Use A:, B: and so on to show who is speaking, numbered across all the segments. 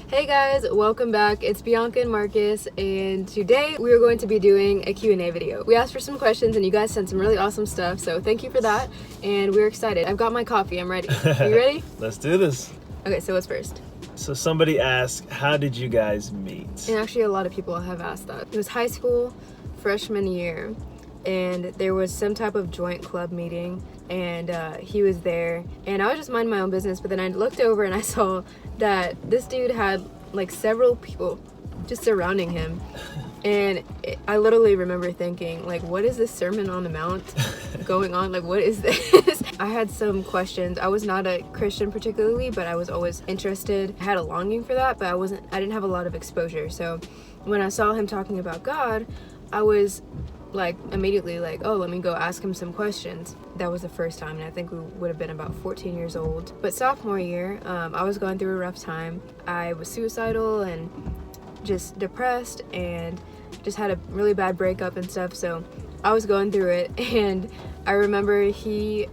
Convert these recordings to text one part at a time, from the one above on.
A: Hey guys, welcome back. It's Bianca and Marcus, and today we are going to be doing a Q&A video. We asked for some questions and you guys sent some really awesome stuff, so thank you for that, and we're excited. I've got my coffee, I'm ready. Are you ready?
B: Let's do this.
A: Okay, so what's first?
B: So somebody asked, how did you guys meet?
A: And actually a lot of people have asked that. It was high school, freshman year, and there was some type of joint club meeting, and he was there, and I was just minding my own business, but then I looked over and I saw that this dude had like several people just surrounding him, and I literally remember thinking, like, what is this Sermon on the Mount going on? Like, what is this? I had some questions. I was not a Christian particularly, but I was always interested. I had a longing for that, but I didn't have a lot of exposure. So when I saw him talking about God, I was like immediately like, oh, let me go ask him some questions. That was the first time, and I think we would have been about 14 years old. But sophomore year, I was going through a rough time. I was suicidal and just depressed and just had a really bad breakup and stuff, so I was going through it. And I remember he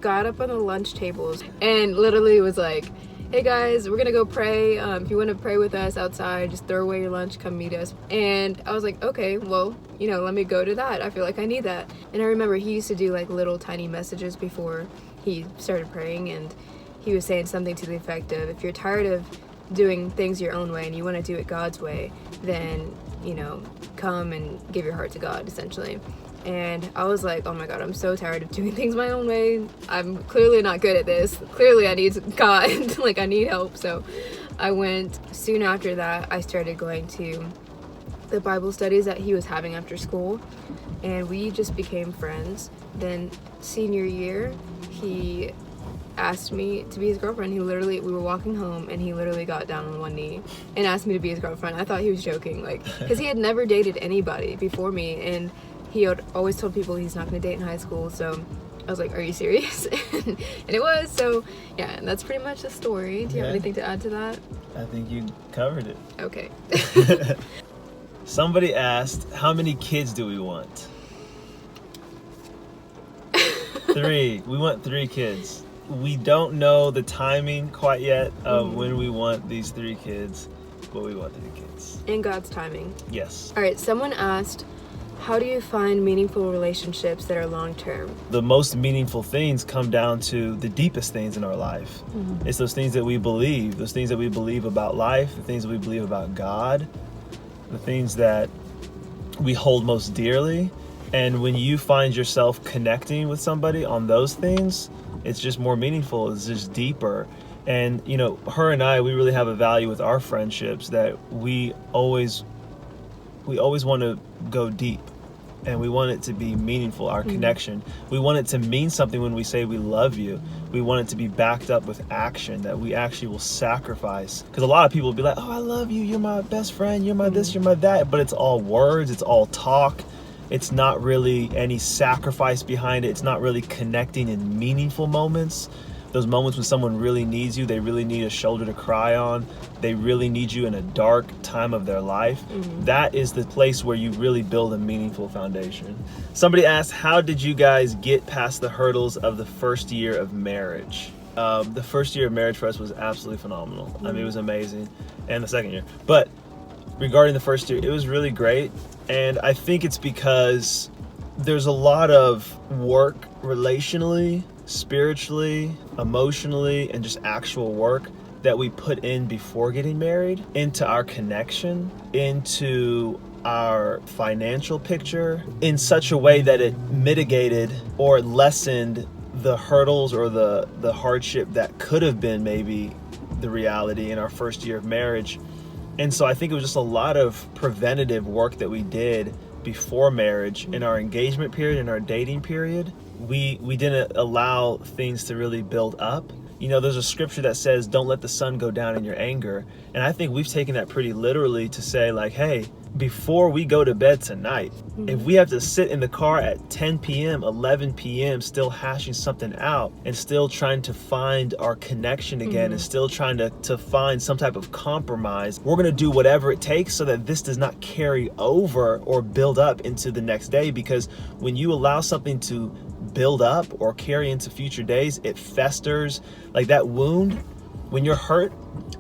A: got up on the lunch tables and literally was like, hey guys, we're gonna go pray. If you want to pray with us outside, just throw away your lunch, come meet us. And I was like, okay, well, let me go to that. I feel like I need that. And I remember he used to do like little tiny messages before he started praying, and he was saying something to the effect of, if you're tired of doing things your own way and you want to do it God's way, then come and give your heart to God, essentially. And I was like, oh my God, I'm so tired of doing things my own way. I'm clearly not good at this. Clearly I need God. Like, I need help. So I went. Soon after that, I started going to the Bible studies that he was having after school, and we just became friends. Then senior year, he asked me to be his girlfriend. We were walking home and he literally got down on one knee and asked me to be his girlfriend. I thought he was joking, like, because he had never dated anybody before me, and he had always told people he's not going to date in high school. So I was like, are you serious? And it was. So yeah, and that's pretty much the story. Do you have anything to add to that?
B: I think you covered it.
A: Okay.
B: Somebody asked, how many kids do we want? 3. We want 3 kids. We don't know the timing quite yet of when we want these 3 kids, but we want 3 kids.
A: In God's timing.
B: Yes.
A: All right, someone asked, how do you find meaningful relationships that are long-term?
B: The most meaningful things come down to the deepest things in our life. It's those things that we believe, about life, the things that we believe about God, the things that we hold most dearly. And when you find yourself connecting with somebody on those things, it's just more meaningful, it's just deeper. And her and I, we really have a value with our friendships that we always want to go deep, and we want it to be meaningful, our connection. We want it to mean something when we say we love you. We want it to be backed up with action, that we actually will sacrifice. Because a lot of people will be like, oh, I love you, you're my best friend, you're my this, you're my that, but it's all words, it's all talk. It's not really any sacrifice behind it. It's not really connecting in meaningful moments. Those moments when someone really needs you, they really need a shoulder to cry on, they really need you in a dark time of their life. That is the place where you really build a meaningful foundation. Somebody asked, how did you guys get past the hurdles of the first year of marriage? The first year of marriage for us was absolutely phenomenal. I mean, it was amazing. And the second year. But regarding the first year, it was really great. And I think it's because there's a lot of work relationally, spiritually, emotionally, and just actual work that we put in before getting married into our connection, into our financial picture, in such a way that it mitigated or lessened the hurdles or the hardship that could have been maybe the reality in our first year of marriage. And so I think it was just a lot of preventative work that we did before marriage, in our engagement period, in our dating period. We didn't allow things to really build up. There's a scripture that says, don't let the sun go down in your anger. And I think we've taken that pretty literally to say, like, hey, before we go to bed tonight, if we have to sit in the car at 10 p.m., 11 p.m., still hashing something out and still trying to find our connection again and still trying to find some type of compromise, we're going to do whatever it takes so that this does not carry over or build up into the next day. Because when you allow something to build up or carry into future days, it festers. Like that wound, when you're hurt,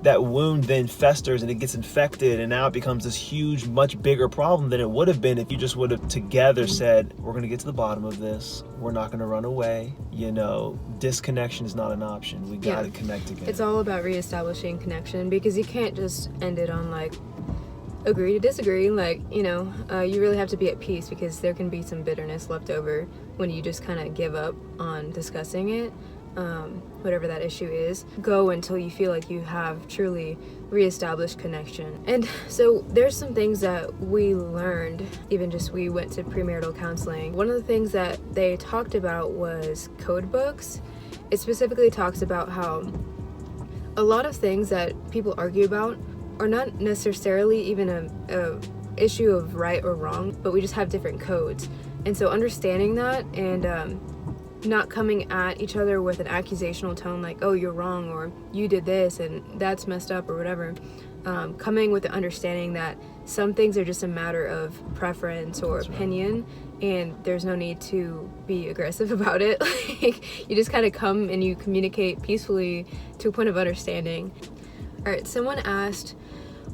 B: that wound then festers and it gets infected, and now it becomes this huge, much bigger problem than it would have been if you just would have together said, we're going to get to the bottom of this. We're not going to run away. You know, disconnection is not an option. We got to connect again.
A: It's all about reestablishing connection, because you can't just end it on like agree to disagree. Like, you know, you really have to be at peace, because there can be some bitterness left over when you just kind of give up on discussing it. Whatever that issue is, go until you feel like you have truly reestablished connection. And so there's some things that we learned, even just we went to premarital counseling. One of the things that they talked about was code books. It specifically talks about how a lot of things that people argue about are not necessarily even a issue of right or wrong, but we just have different codes. And so understanding that, and not coming at each other with an accusational tone like, oh, you're wrong, or you did this and that's messed up, or whatever. Coming with the understanding that some things are just a matter of preference or opinion, and there's no need to be aggressive about it. Like, you just kind of come and you communicate peacefully to a point of understanding. All right, someone asked,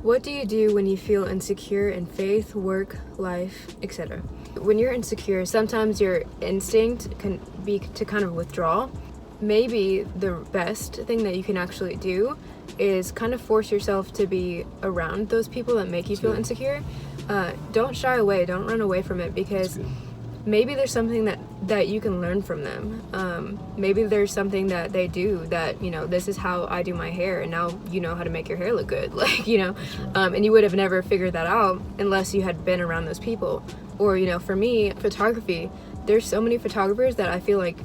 A: what do you do when you feel insecure in faith, work, life, etc.? When you're insecure, sometimes your instinct can be to kind of withdraw. Maybe the best thing that you can actually do is kind of force yourself to be around those people that make you feel insecure. Don't shy away, don't run away from it, because maybe there's something that you can learn from them. Maybe there's something that they do that, you know, this is how I do my hair, and now you know how to make your hair look good. Like, you know, and you would have never figured that out unless you had been around those people. Or, you know, for me, photography, there's so many photographers that I feel like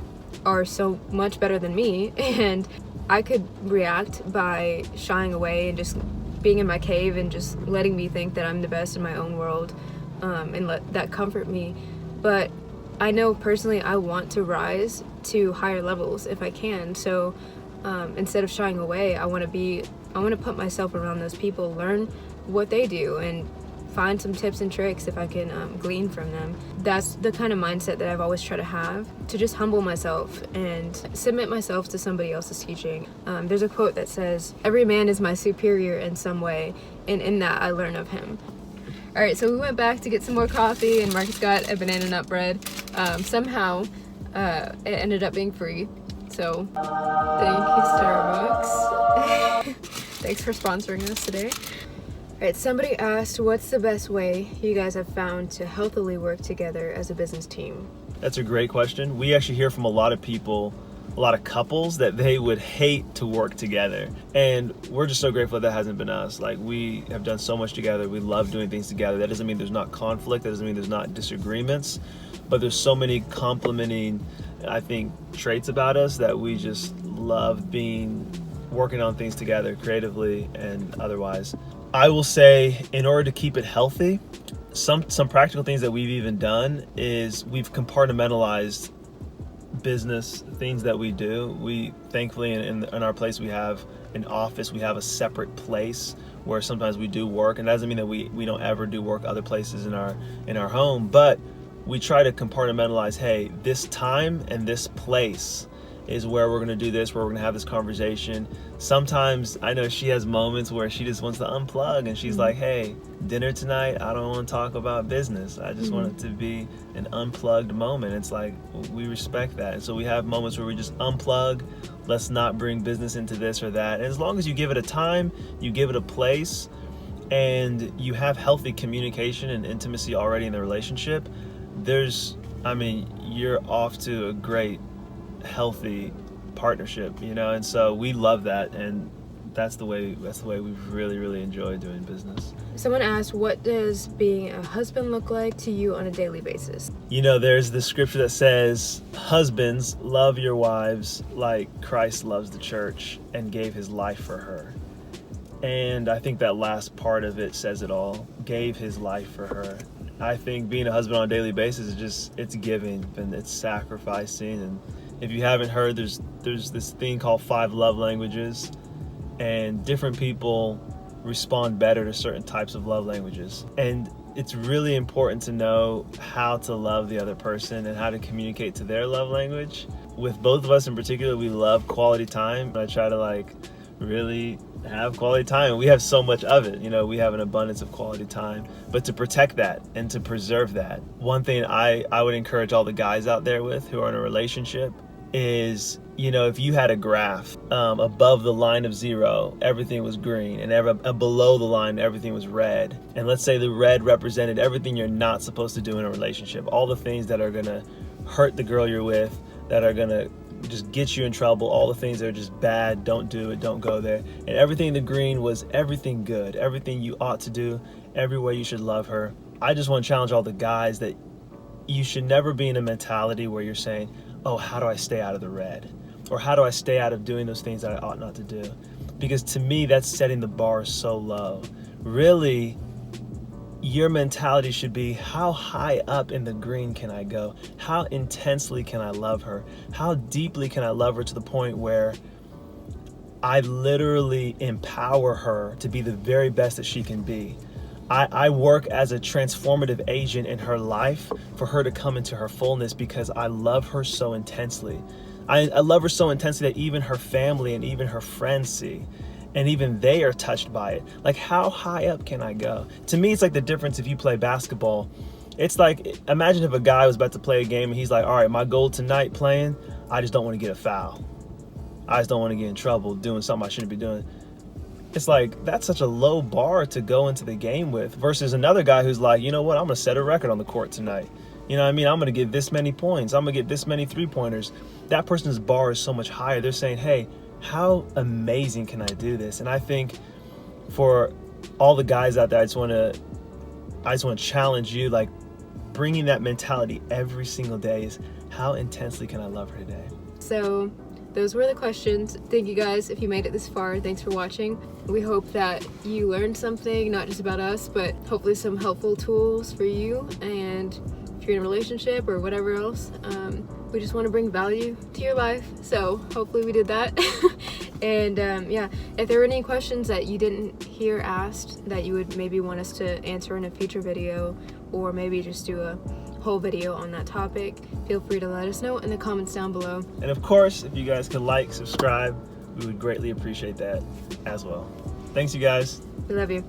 A: are so much better than me, and I could react by shying away and just being in my cave and just letting me think that I'm the best in my own world, and let that comfort me. But I know personally I want to rise to higher levels if I can. So instead of shying away, I want to put myself around those people, learn what they do, and find some tips and tricks if I can glean from them. That's the kind of mindset that I've always tried to have, to just humble myself and submit myself to somebody else's teaching. There's a quote that says, every man is my superior in some way, and in that I learn of him. All right, so we went back to get some more coffee, and Marcus got a banana nut bread. Somehow it ended up being free, so thank you, Starbucks. Thanks for sponsoring us today. All right, somebody asked, what's the best way you guys have found to healthily work together as a business team?
B: That's a great question. We actually hear from a lot of people, a lot of couples, that they would hate to work together. And we're just so grateful that hasn't been us. Like, we have done so much together. We love doing things together. That doesn't mean there's not conflict. That doesn't mean there's not disagreements. But there's so many complementing, I think, traits about us that we just love working on things together, creatively and otherwise. I will say, in order to keep it healthy, some practical things that we've even done is we've compartmentalized business things that we do. We thankfully in our place, we have an office, we have a separate place where sometimes we do work, and that doesn't mean that we don't ever do work other places in our home, but we try to compartmentalize, hey, this time and this place is where we're going to do this, where we're going to have this conversation. Sometimes I know she has moments where she just wants to unplug, and she's like, hey, dinner tonight, I don't want to talk about business. I just want it to be an unplugged moment. It's like, we respect that. And so we have moments where we just unplug. Let's not bring business into this or that. And as long as you give it a time, you give it a place, and you have healthy communication and intimacy already in the relationship, you're off to a great, healthy partnership, you know. And so we love that, and that's the way we've really enjoyed doing business.
A: Someone asked, what does being a husband look like to you on a daily basis?
B: You know, there's this scripture that says, husbands, love your wives like Christ loves the church and gave his life for her. And I think that last part of it says it all. Gave his life for her. I think being a husband on a daily basis is just, it's giving and it's sacrificing. And if you haven't heard, there's this thing called 5 love languages, and different people respond better to certain types of love languages. And it's really important to know how to love the other person and how to communicate to their love language. With both of us in particular, we love quality time. I try to really have quality time. We have so much of it, we have an abundance of quality time. But to protect that and to preserve that, one thing I would encourage all the guys out there with who are in a relationship is, if you had a graph, above the line of 0, everything was green, and below the line, everything was red. And let's say the red represented everything you're not supposed to do in a relationship, all the things that are gonna hurt the girl you're with, that are gonna just get you in trouble, all the things that are just bad, don't do it, don't go there. And everything in the green was everything good, everything you ought to do, every way you should love her. I just want to challenge all the guys that you should never be in a mentality where you're saying, oh, how do I stay out of the red? Or how do I stay out of doing those things that I ought not to do? Because to me, that's setting the bar so low. Really, your mentality should be, how high up in the green can I go? How intensely can I love her? How deeply can I love her to the point where I literally empower her to be the very best that she can be? I work as a transformative agent in her life for her to come into her fullness because I love her so intensely. I love her so intensely that even her family and even her friends see. And even they are touched by it. Like, how high up can I go? To me, it's like the difference if you play basketball. It's like, imagine if a guy was about to play a game and he's like, all right, my goal tonight playing, I just don't want to get a foul. I just don't want to get in trouble doing something I shouldn't be doing. It's like, that's such a low bar to go into the game with versus another guy who's like, you know what, I'm going to set a record on the court tonight. You know what I mean? I'm going to get this many points. I'm going to get this many 3-pointers. That person's bar is so much higher. They're saying, hey, how amazing can I do this? And I think for all the guys out there, I just want to challenge you, like, bringing that mentality every single day is, how intensely can I love her today?
A: So those were the questions. Thank you guys if you made it this far. Thanks for watching. We hope that you learned something, not just about us, but hopefully some helpful tools for you. And if you're in a relationship or whatever else, we just want to bring value to your life. So hopefully we did that. And yeah, if there were any questions that you didn't hear asked that you would maybe want us to answer in a future video, or maybe just do a whole video on that topic, feel free to let us know in the comments down below.
B: And of course, if you guys could like, subscribe, we would greatly appreciate that as well. Thanks, you guys.
A: We love you.